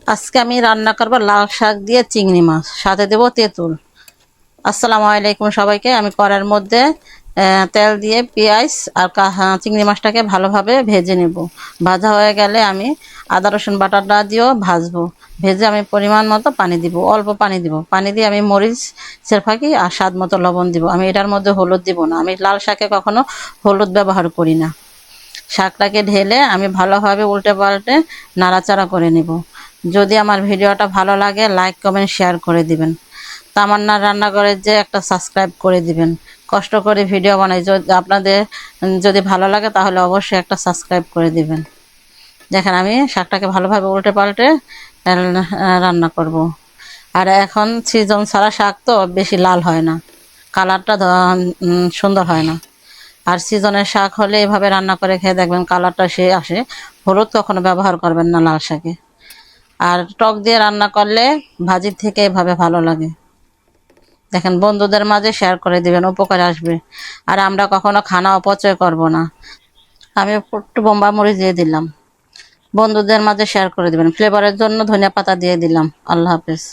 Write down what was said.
আজকে আমি রান্না করব লাল শাক দিয়ে চিংড়ি মাছ, সাথে দেব তেঁতুল। আসসালামু আলাইকুম সবাইকে। আমি কড়াইয়ের মধ্যে তেল দিয়ে পেঁয়াজ আর চিংড়ি মাছটাকে ভালোভাবে ভেজে নেব। ভাজা হয়ে গেলে আমি আদা রসুন বাটাটা দিয়েও ভাজবো। ভেজে আমি পরিমাণ মতো পানি দিব, অল্প পানি দিব। পানি দিয়ে আমি মরিচ ফাঁকি আর স্বাদ মতো লবণ দিব। আমি এটার মধ্যে হলুদ দিব না, আমি লাল শাকে কখনো হলুদ ব্যবহার করি না। শাকটাকে ঢেলে আমি ভালোভাবে উল্টে পাল্টে নাড়াচাড়া করে নেব। যদি আমার ভিডিওটা ভালো লাগে লাইক কমেন্ট শেয়ার করে দিবেন। তামান্না রান্নাঘরের যে একটা সাবস্ক্রাইব করে দিবেন। কষ্ট করে ভিডিও বানাই, যদি আপনাদের যদি ভালো লাগে তাহলে অবশ্যই একটা সাবস্ক্রাইব করে দিবেন। দেখেন আমি শাকটাকে ভালোভাবে উল্টে পাল্টে রান্না করব। আর এখন সিজন ছাড়া শাক তো বেশি লাল হয় না, কালারটা সুন্দর হয় না। আর সিজনের শাক হলে এভাবে রান্না করে খেয়ে দেখবেন কালারটা সে আসে। হলুদ কখনো ব্যবহার করবেন না লাল শাকে। আর টক দিয়ে রান্না করলে ভাজির থেকে এভাবে ভালো লাগে। দেখেন বন্ধুদের মাঝে শেয়ার করে দিবেন, উপকার আসবে। আর আমরা কখনো খানা অপচয় করব না। আমি একটু বোম্বা মরিচ দিয়ে দিলাম। বন্ধুদের মাঝে শেয়ার করে দিবেন। ফ্লেভারের জন্য ধনিয়া পাতা দিয়ে দিলাম। আল্লাহ হাফেজ।